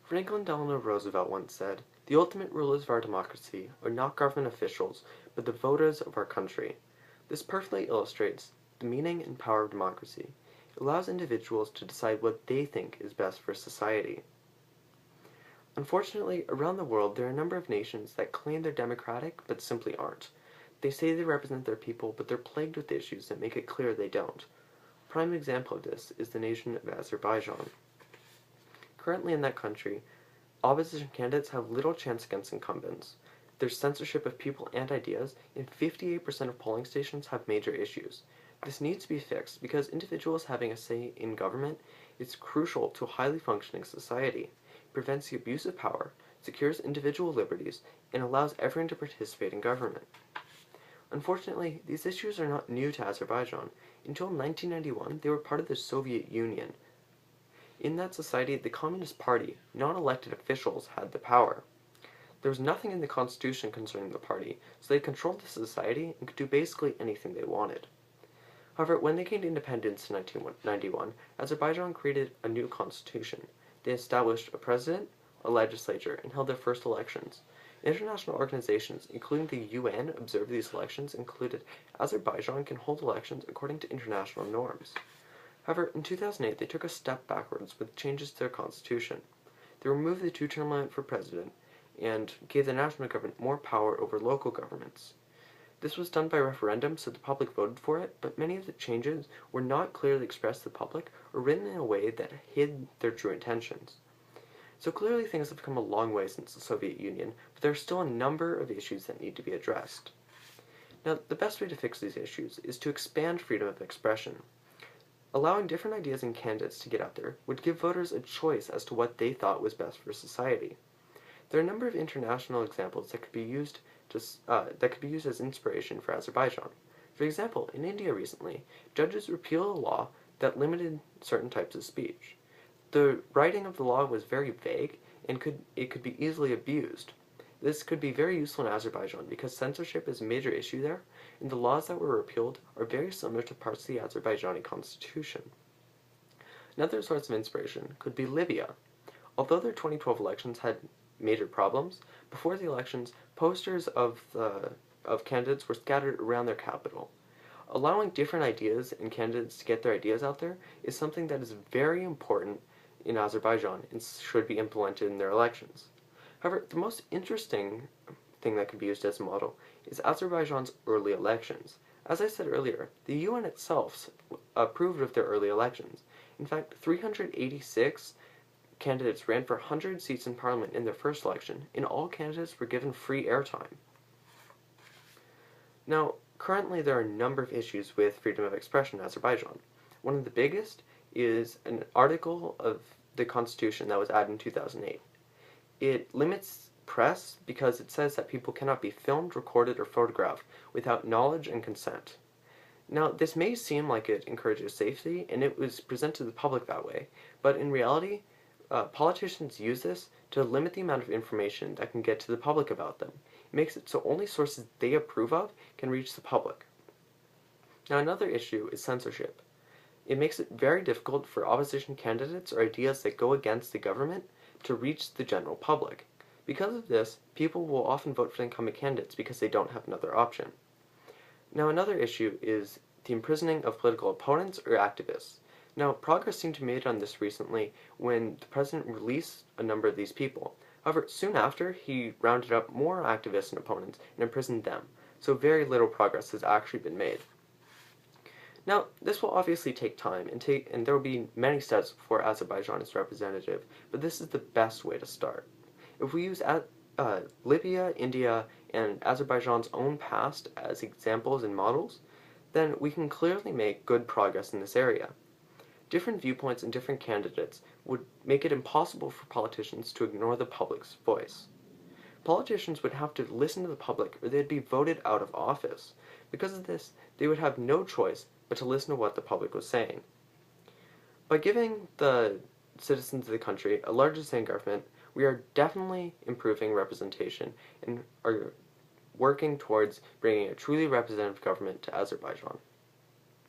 Franklin Delano Roosevelt once said, "The ultimate rulers of our democracy are not government officials, but the voters of our country." This perfectly illustrates the meaning and power of democracy. It allows individuals to decide what they think is best for society. Unfortunately, around the world there are a number of nations that claim they're democratic but simply aren't. They say they represent their people, but they're plagued with issues that make it clear they don't. A prime example of this is the nation of Azerbaijan. Currently in that country, opposition candidates have little chance against incumbents. There's censorship of people and ideas, and 58% of polling stations have major issues. This needs to be fixed because individuals having a say in government is crucial to a highly functioning society. It prevents the abuse of power, secures individual liberties, and allows everyone to participate in government. Unfortunately, these issues are not new to Azerbaijan. Until 1991, they were part of the Soviet Union. In that society, the Communist Party, not elected officials, had the power. There was nothing in the constitution concerning the party, so they controlled the society and could do basically anything they wanted. However, when they gained independence in 1991, Azerbaijan created a new constitution. They established a president, a legislature, and held their first elections. International organizations, including the UN, observed these elections and concluded Azerbaijan can hold elections according to international norms. However, in 2008, they took a step backwards with changes to their constitution. They removed the two-term limit for president and gave the national government more power over local governments. This was done by referendum, so the public voted for it, but many of the changes were not clearly expressed to the public or written in a way that hid their true intentions. So clearly things have come a long way since the Soviet Union, but there are still a number of issues that need to be addressed. Now, the best way to fix these issues is to expand freedom of expression. Allowing different ideas and candidates to get out there would give voters a choice as to what they thought was best for society. There are a number of international examples that could be used as inspiration for Azerbaijan. For example, in India recently, judges repealed a law that limited certain types of speech. The writing of the law was very vague and it could be easily abused. This could be very useful in Azerbaijan because censorship is a major issue there, and the laws that were repealed are very similar to parts of the Azerbaijani constitution. Another source of inspiration could be Libya. Although their 2012 elections had major problems, before the elections, posters of candidates were scattered around their capital. Allowing different ideas and candidates to get their ideas out there is something that is very important in Azerbaijan and should be implemented in their elections. However, the most interesting thing that could be used as a model is Azerbaijan's early elections. As I said earlier, the UN itself approved of their early elections. In fact, 386 candidates ran for 100 seats in parliament in their first election, and all candidates were given free airtime. Now, currently there are a number of issues with freedom of expression in Azerbaijan. One of the biggest is an article of the constitution that was added in 2008. It limits press because it says that people cannot be filmed, recorded, or photographed without knowledge and consent. Now, this may seem like it encourages safety, and it was presented to the public that way, but in reality, politicians use this to limit the amount of information that can get to the public about them. It makes it so only sources they approve of can reach the public. Now, another issue is censorship. It makes it very difficult for opposition candidates or ideas that go against the government to reach the general public. Because of this, people will often vote for incumbent candidates because they don't have another option. Now, another issue is the imprisoning of political opponents or activists. Now, progress seemed to be made on this recently when the president released a number of these people. However, soon after, he rounded up more activists and opponents and imprisoned them, so very little progress has actually been made. Now, this will obviously take time, and there will be many steps before Azerbaijan is representative, but this is the best way to start. If we use Libya, India, and Azerbaijan's own past as examples and models, then we can clearly make good progress in this area. Different viewpoints and different candidates would make it impossible for politicians to ignore the public's voice. Politicians would have to listen to the public or they'd be voted out of office. Because of this, they would have no choice but to listen to what the public was saying. By giving the citizens of the country a larger say in government, we are definitely improving representation and are working towards bringing a truly representative government to Azerbaijan.